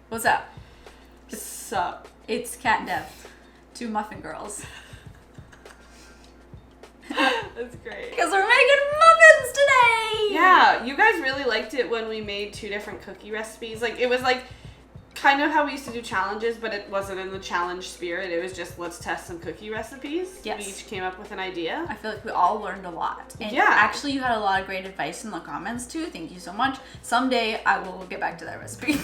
What's up? Sup? It's Cat and Dev, 2 muffin girls. That's great. Because we're making muffins today! Yeah, you guys really liked it when we made 2 different cookie recipes. Like, it was like kind of how we used to do challenges, but it wasn't in the challenge spirit. It was just, let's test some cookie recipes. Yes. We each came up with an idea. I feel like we all learned a lot. And yeah. Actually, you had a lot of great advice in the comments, too. Thank you so much. Someday, I will get back to that recipe.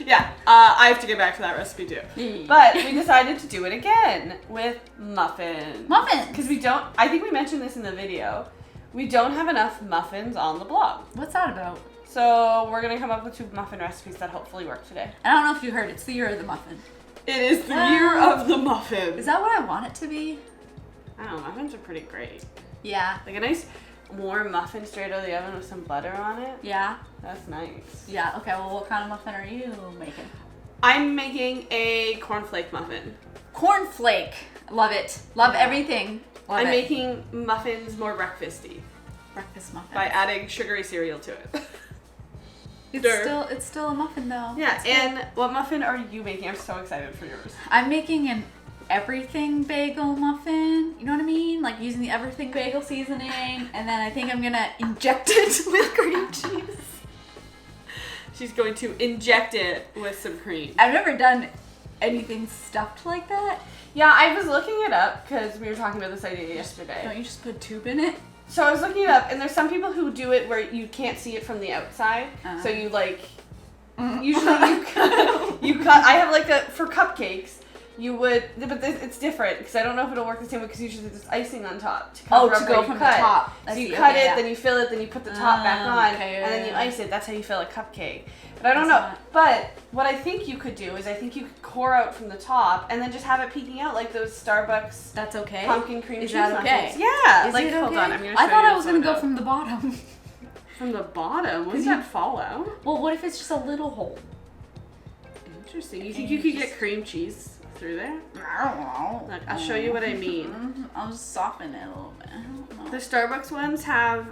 Yeah, I have to get back to that recipe, too. Yeah. But we decided to do it again with muffins. Muffins! Because we don't, I think we mentioned this in the video, we don't have enough muffins on the blog. What's that about? So we're going to come up with 2 muffin recipes that hopefully work today. I don't know if you heard, it's the year of the muffin. It is the year of the muffin. Is that what I want it to be? I don't know, muffins are pretty great. Yeah. Like a nice warm muffin straight out of the oven with some butter on it. Yeah. That's nice. Yeah, okay, well, what kind of muffin are you making? I'm making a cornflake muffin. Cornflake. Love it. Love Yeah. everything. Love I'm it. making muffins more breakfasty Breakfast muffin. by adding sugary cereal to it. It's still a muffin though. Yeah, and what muffin are you making? I'm so excited for yours. I'm making an everything bagel muffin. You know what I mean? Like using the everything bagel seasoning, and then I think I'm gonna inject it with cream cheese. She's going to inject it with some cream. I've never done anything stuffed like that. Yeah, I was looking it up because we were talking about this idea yesterday. Don't you just put a tube in it? So I was looking it up, and there's some people who do it where you can't see it from the outside. So you like, usually you cut. I have like for cupcakes, you would, but it's different because I don't know if it'll work the same way because usually there's icing on top to cover up to where go you from cut. the top. So I you see. cut Okay, it, yeah. then you fill it, then you put the top back on, okay, and then you yeah. ice it. That's how you fill a cupcake. But I don't That's know. not- But what I think you could do is I think you could core out from the top and then just have it peeking out like those Starbucks That's okay. pumpkin cream Is cheese that okay? muffins. Yeah. Is like it hold okay? on, I'm gonna show I thought you I was the gonna go photo. from the bottom. From the bottom? Wouldn't that fall out? Well, what if it's just a little hole? Interesting. You think you could get cream cheese through there? I don't know. Look, I'll show you what I mean. I'll just soften it a little bit. I don't know. The Starbucks ones have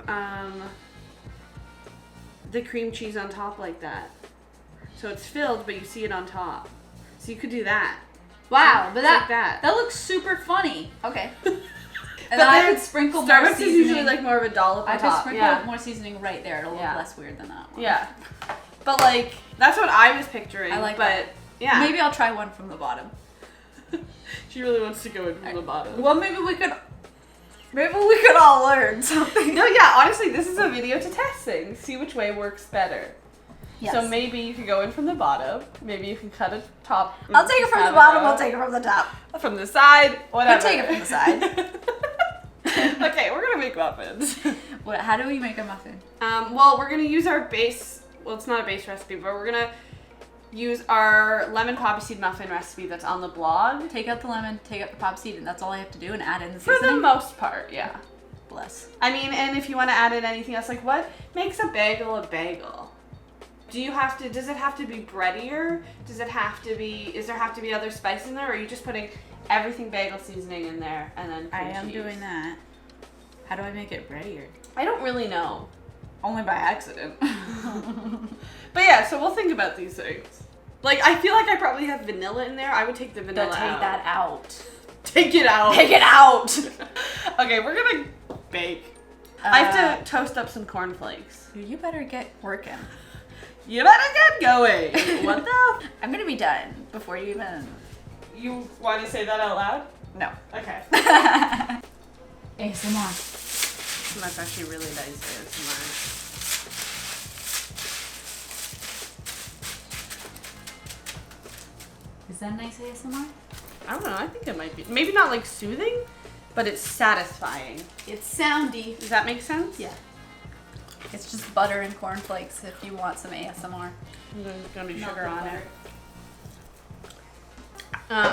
the cream cheese on top like that. So it's filled, but you see it on top. So you could do that. Wow, but It's like that that. looks super funny. Okay. But And then I then could sprinkle more Starbucks seasoning. is usually like more of a dollop I on could top. sprinkle Yeah. more seasoning right there. It'll Yeah. look less weird than that one. Yeah. But like, that's what I was picturing. I like but that. yeah. Maybe I'll try one from the bottom. She really wants to go in from the bottom. Well, maybe we could all learn something. No, yeah, honestly, this is a video to test things. See which way works better. Yes. So maybe you could go in from the bottom. Maybe you can cut a top. I'll take it from the bottom. I'll take it from the top. From the side. Whatever. take it from the side. Okay, we're gonna make muffins. What? How do we make a muffin? Well, we're gonna use our base. Well, it's not a base recipe, but we're gonna use our lemon poppy seed muffin recipe that's on the blog. Take out the lemon, take out the pop seed, and that's all I have to do, and add in the For seasoning. the most part, yeah. Bless. I mean, and if you want to add in anything else, like what makes a bagel a bagel? Does it have to be breadier? Is there have to be other spice in there, or are you just putting everything bagel seasoning in there and then I cream am cheese? doing that. How do I make it breadier? I don't really know. Only by accident. But yeah, so we'll think about these things. Like, I feel like I probably have vanilla in there. I would take the vanilla Take out. that out. Take it out. Take it out! Okay, we're gonna bake. I have to toast up some cornflakes. You better get working. You better get going. What the? I'm gonna be done before you even... You want to say that out loud? No. Okay. ASMR. That's actually really nice ASMR. Is that nice ASMR? I don't know. I think it might be. Maybe not like soothing, but it's satisfying. It's soundy. Does that make sense? Yeah. It's just butter and cornflakes if you want some ASMR. There's gonna be Not sugar the on butter.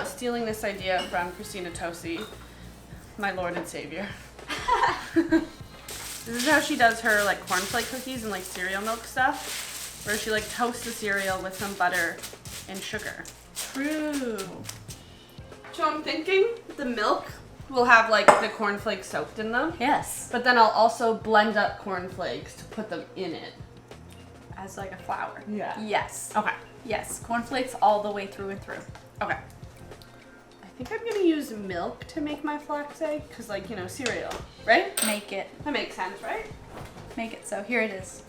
it. Stealing this idea from Christina Tosi, my Lord and Savior. This is how she does her like cornflake cookies and like cereal milk stuff, where she like toasts the cereal with some butter and sugar. True. So I'm thinking the milk will have like the cornflakes soaked in them, Yes. but then I'll also blend up cornflakes to put them in it. as like a flour. Yeah. Yes. Okay. Yes. Cornflakes all the way through and through. Okay. I think I'm gonna use milk to make my flax egg, cause like, you know, cereal, right? Make it. That makes sense, right? Make it so. Here it is.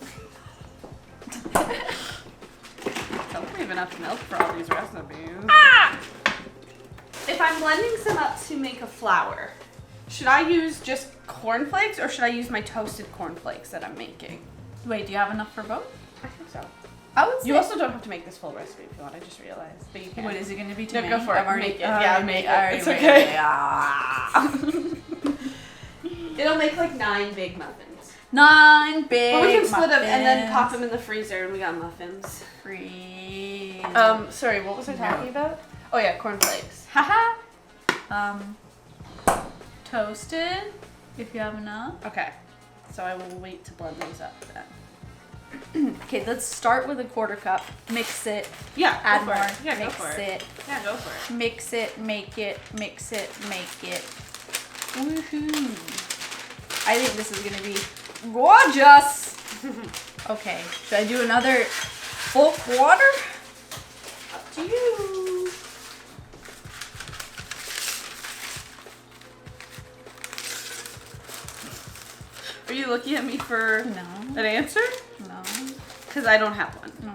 Don't we have enough milk for all these recipes? Ah! If I'm blending some up to make a flour, should I use just cornflakes or should I use my toasted cornflakes that I'm making? Wait, do you have enough for both? I think so. I would say. You also don't have to make this full recipe if you want. I just realized, but you can. What is it going to be too No, many? go for it. I've already Make it. Yeah, make it. already It's made okay. it. Ah. It'll make like 9 big muffins. 9 big. But we can split them and then muffins. pop them in the freezer, and we got muffins. Freeze. Sorry, what was I talking about? Oh yeah, cornflakes. Haha. Toasted. If you have enough. Okay, so I will wait to blend those up then. Okay, let's start with a 1/4 cup. Mix it. Yeah, Add go more. for it. Yeah, mix go for it. Yeah, go for it. Mix it. Make it. Mix it. Make it. Woohoo! I think this is gonna be gorgeous. Okay, should I do another full quarter? Up to you. Are you looking at me for No. an answer? No. Because I don't have one. No.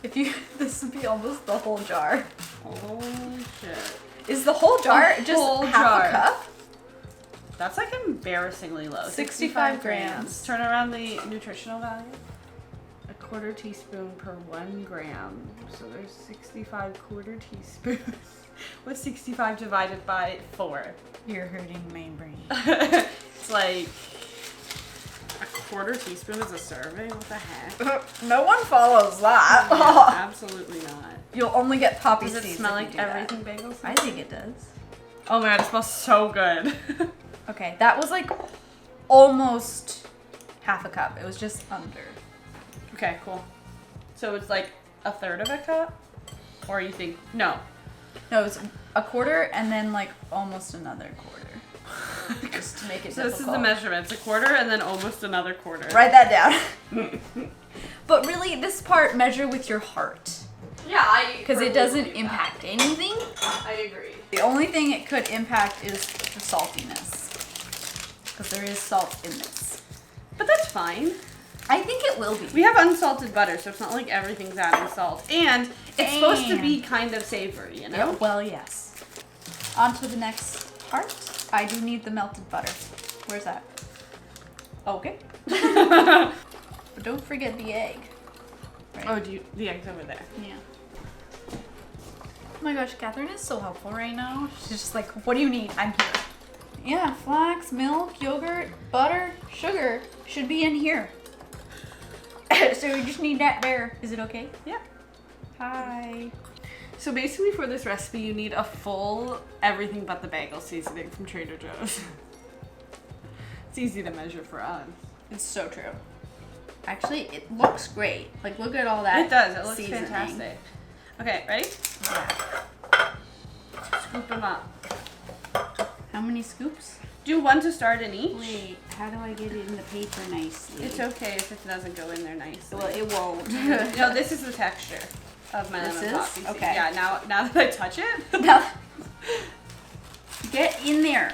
If you, this would be almost the whole jar. Holy shit. Is the whole jar A just whole half jar. a cup? That's like embarrassingly low. 65 grams. Turn around the nutritional value. 1/4 teaspoon per 1 gram. So there's 65 1/4 teaspoons. What's 65 divided by 4? You're hurting my brain. It's like 1/4 teaspoon is a serving? What the heck? No one follows that. Yeah, absolutely not. You'll only get poppy Does it seeds smell if you like do that. everything bagels? I think it does. Oh my god, it smells so good. Okay, that was like almost half a cup. It was just under. Okay, cool. So it's like 1/3 of a cup? Or you think, no. No, it's a 1/4 and then like almost another 1/4. Just to make it So difficult. this is the measurement. It's 1/4 and then almost another 1/4. Write that down. But really, this part, measure with your heart. Yeah, Because it doesn't impact anything. I agree. The only thing it could impact is the saltiness. Because there is salt in this. But that's fine. I think it will be. We have unsalted butter, so it's not like everything's adding salt. And it's supposed to be kind of savory, you know? Yeah, well, yes. On to the next part. I do need the melted butter. Where's that? Okay. But don't forget the egg. Right? Oh, the egg's over there. Yeah. Oh my gosh, Catherine is so helpful right now. She's just like, what do you need? I'm here. Yeah, flax, milk, yogurt, butter, sugar should be in here. So we just need that there. Is it okay? Yeah. Hi. So basically for this recipe, you need a full everything but the bagel seasoning from Trader Joe's. It's easy to measure for us. It's so true. Actually, it looks great. Like, look at all that. It does. It looks seasoning. fantastic. Okay, ready? Yeah. Scoop them up. How many scoops? Do 1 to start in each. Wait, how do I get it in the paper nicely? It's okay if it doesn't go in there nicely. Well, it won't. No, this is the texture of my This lemon is? coffee. So Okay. Yeah, now that I touch it. Now, get in there.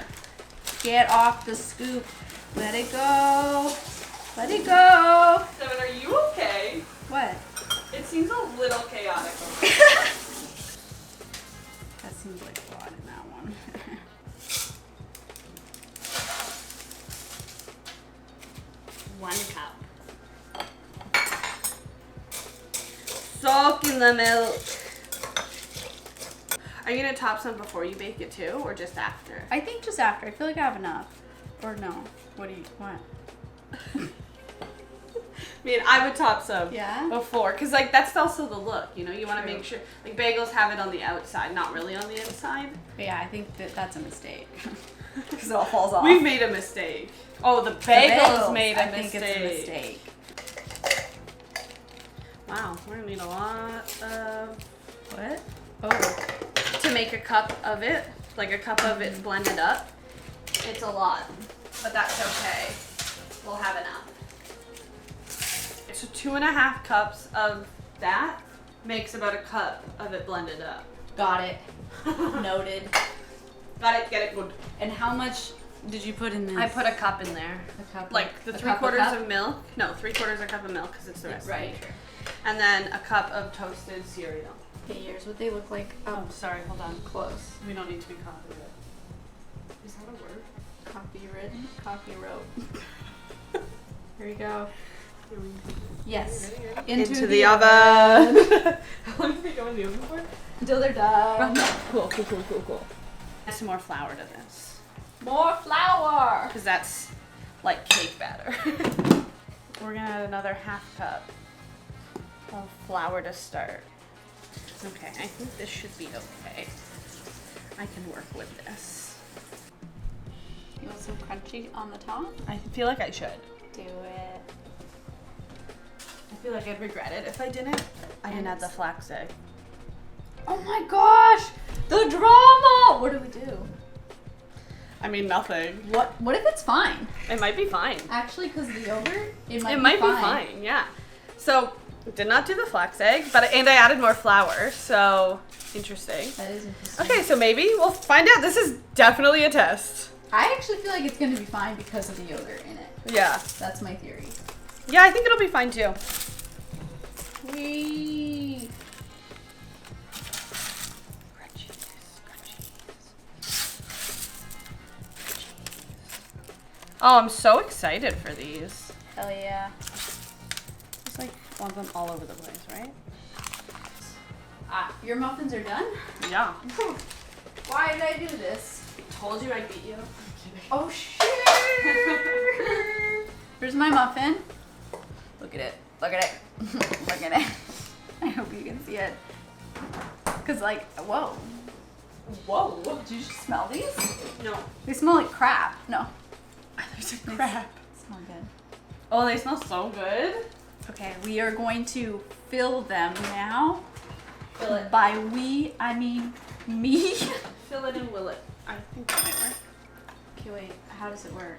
Get off the scoop. Let it go. Let it go. Seven, are you okay? What? It seems a little chaotic. That seems like a lot in that one. 1 cup. Soak in the milk. Are you gonna top some before you bake it too, or just after? I think just after. I feel like I have enough. Or no. What? I mean, I would top some Yeah? before, because like that's also the look, you know. You want to make sure like bagels have it on the outside, not really on the inside. But yeah, I think that's a mistake. Because it all falls off. We've made a mistake. Oh, the bagels made a mistake. I think it's a mistake. Wow, we're gonna need a lot of What? Oh. to make a cup of it, like a cup of it blended up. It's a lot, but that's okay. We'll have enough. So 2.5 cups of that makes about a cup of it blended up. Got it. Noted. Got it, get it, good. And how much did you put in this? I put a cup in there. A cup. Like the a 3/4 cup? of milk. No, 3/4 a cup of milk because it's the recipe. Right. And then a cup of toasted cereal. Okay, here's what they look like. Oh, sorry, hold on. Close. We don't need to be copyrighted. Is that a word? Copywritten, copy wrote. Here we go. Yes. Into the oven. How long do they go in the oven for? Until they're done. Cool. Add some more flour to this. More flour. Because that's like cake batter. We're gonna add another 1/2 cup of flour to start. Okay, I think this should be okay. I can work with this. You want some crunchy on the top? I feel like I should. Do it. I feel like I'd regret it if I didn't. I didn't add the flax egg. Oh my gosh! The drama! What do we do? I mean, nothing. What if it's fine? It might be fine. Actually, because the yogurt, it might be fine, yeah. So, did not do the flax egg, and I added more flour, so interesting. That is interesting. Okay, so maybe we'll find out. This is definitely a test. I actually feel like it's going to be fine because of the yogurt in it. Yeah. That's my theory. Yeah, I think it'll be fine too. Whee! Oh, I'm so excited for these. Hell yeah. Just like want them all over the place, right? Your muffins are done? Yeah. Why did I do this? Told you I'd beat you. Oh shit! Here's my muffin. Look at it. Look at it. Look at it. I hope you can see it. Cause like, whoa. Whoa. Did you just smell these? No. They smell like crap. No. There's a crap. Smell good. Oh, they smell so good. Okay, we are going to fill them now. Fill it. By we, I mean me. Fill it and will it. I think that might work. Okay, wait. How does it work?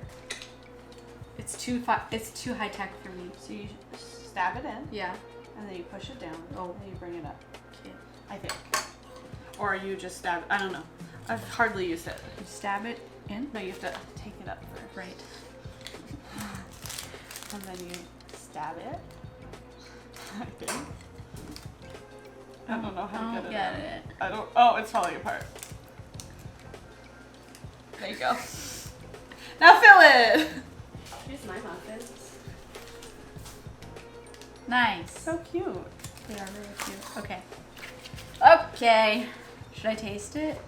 It's too high tech for me. So you stab it in, Yeah. and then you push it down. Oh. And then you bring it up. Okay. I think. Or you just stab it. I don't know. I've hardly used it. You stab it in. No, you have to take it up first. Right. And then you stab it. I think. I don't know how to get it. Get out. it. I don't. Oh, it's falling apart. There you go. Now fill it. Here's my muffins. Nice. So cute. They are really cute. Okay. Okay. Should I taste it?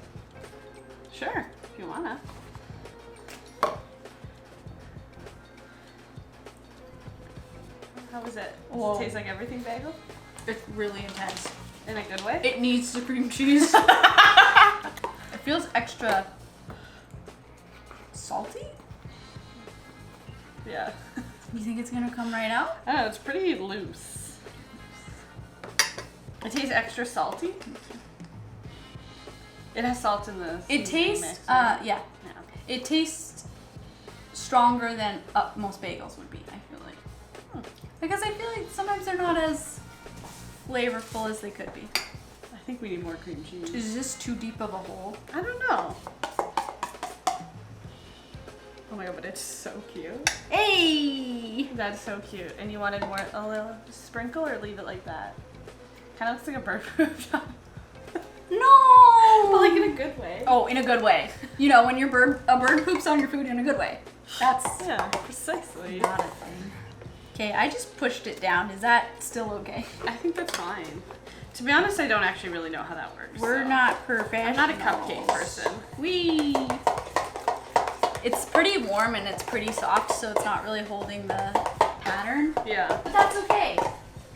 Sure, if you wanna. How was it? Does Whoa. it taste like everything bagel? It's really intense. In a good way? It needs the cream cheese. It feels extra salty. Yeah. You think it's gonna come right out? I don't know, it's pretty loose. It tastes extra salty. It has salt in the It seasoning tastes, mix, right? yeah. Yeah. It tastes stronger than most bagels would be, I feel like. Because I feel like sometimes they're not as flavorful as they could be. I think we need more cream cheese. Is this too deep of a hole? I don't know. Oh my god, but it's so cute. Hey! That's so cute. And you wanted more, a little sprinkle or leave it like that? Kind of looks like a bird poop. No! But like in a good way. Oh, in a good way. You know, when a bird poops on your food in a good way. That's Yeah, precisely. not a thing. Okay, I just pushed it down. Is that still okay? I think that's fine. To be honest, I don't actually really know how that works. We're so. not professionals. I'm not a cupcake person. Wee! It's pretty warm and it's pretty soft, so it's not really holding the pattern. Yeah. But that's okay,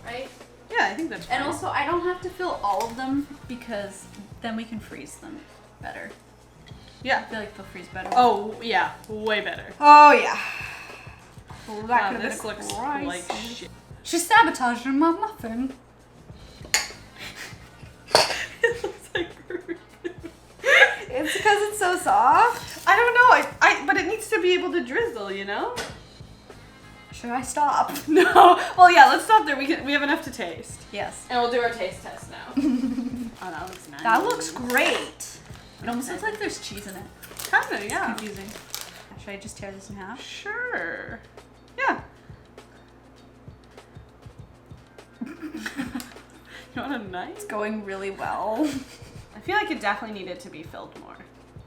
right? Yeah, I think that's fine. And also, I don't have to fill all of them because then we can freeze them better. Yeah. I feel like they'll freeze better. Oh, yeah. Way better. Oh yeah. Well, that Wow, could have this been a looks crisis. like shit. She sabotaged my muffin. It looks like bird poop. It's because it's so soft. I don't know. But it needs to be able to drizzle, you know? Should I stop? No. Well, yeah, let's stop there. We have enough to taste. Yes. And we'll do our taste test now. Oh, that looks nice. That looks great. It almost looks like there's cheese in it. Kinda, yeah. It's confusing. Should I just tear this in half? Sure. Yeah. You want a knife? It's going really well. I feel like it definitely needed to be filled more.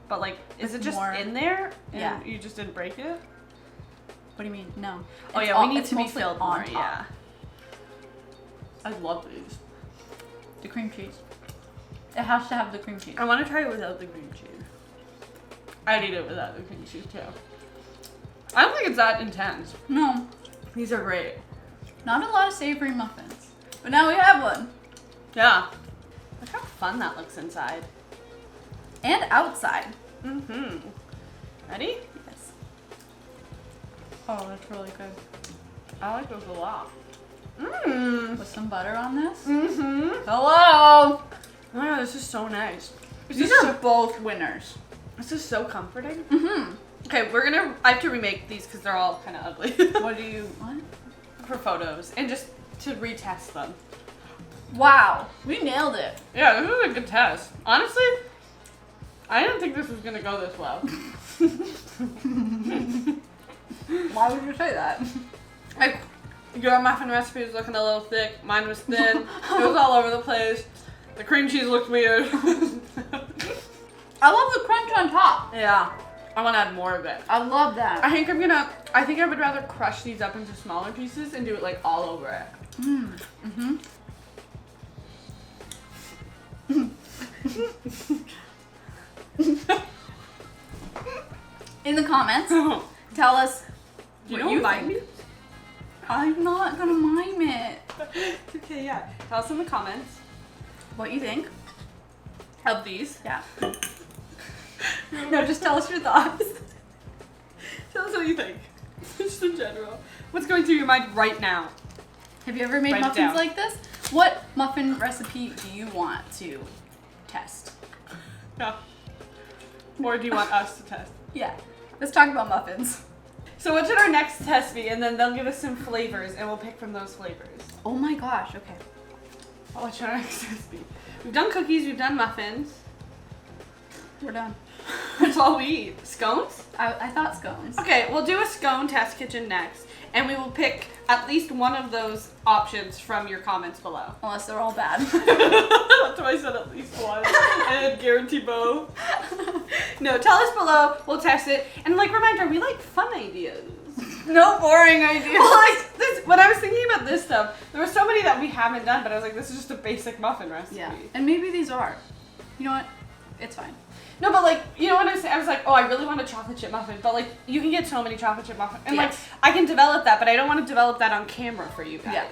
But like, is it just More. in there? And Yeah. you just didn't break it? What do you mean? No. Oh It's yeah, all- we need it's to be mostly filled on more, top. yeah. I love these. The cream cheese. It has to have the cream cheese. I want to try it without the cream cheese. I'd eat it without the cream cheese too. I don't think it's that intense. No, These are great. not a lot of savory muffins. But now we have one. Yeah. Look how fun that looks inside. And outside. Mm-hmm. Ready? Yes. Oh, that's really good. I like those a lot. Mmm. With some butter on this. Mm-hmm. Hello! Oh my god, this is so nice. These are both winners. This is so comforting. Mm-hmm. Okay, I have to remake these because they're all kind of ugly. What? For photos and just to retest them. Wow, we nailed it. Yeah, this was a good test. Honestly, I didn't think this was gonna go this well. Why would you say that? Like, your muffin recipe was looking a little thick. Mine was thin. It was all over the place. The cream cheese looked weird. I love the crunch on top. Yeah, I want to add more of it. I love that. I think I would rather crush these up into smaller pieces and do it like all over it. Mm-hmm. In the comments, tell us You what don't you mind think. me? I'm not gonna mime it. Okay, yeah. Tell us in the comments What you think? of these. Yeah. No, just tell us your thoughts. Tell us what you think. Just in general. What's going through your mind right now? Have you ever made Write it muffins down. like this? What muffin recipe do you want to test? Yeah. Or do you want us to test? Yeah. Let's talk about muffins. So what should our next test be? And then they'll give us some flavors and we'll pick from those flavors. Oh my gosh, okay. What should our next test be? We've done cookies, we've done muffins. We're done. That's all we eat. Scones? I thought scones. Okay, we'll do a scone test kitchen next. And we will pick at least one of those options from your comments below. Unless they're all bad. That's why I said at least one. And guarantee both. No, tell us below. We'll test it. And like reminder, we like fun ideas. No boring ideas. Well, like this, when I was thinking about this stuff, there were so many that we haven't done, but I was like, this is just a basic muffin recipe. Yeah. And maybe these are. You know what? It's fine. No, but like, you know what I'm saying? I was like, oh, I really want a chocolate chip muffin, but like, you can get so many chocolate chip muffins. And like, Yes. I can develop that, but I don't want to develop that on camera for you guys. Yeah.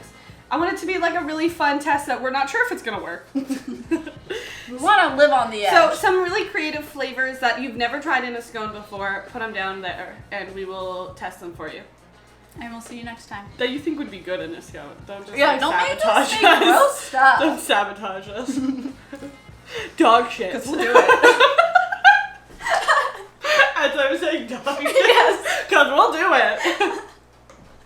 I want it to be like a really fun test that we're not sure if it's gonna work. We want to live on the edge. So some really creative flavors that you've never tried in a scone before, put them down there, and we will test them for you. And we'll see you next time. That you think would be good in a scone. Don't just Yeah, like, don't make sabotage us make gross stuff. Don't sabotage us. Dog shit. Because we'll do it. As I was saying dog shit. Yes. Because we'll do it.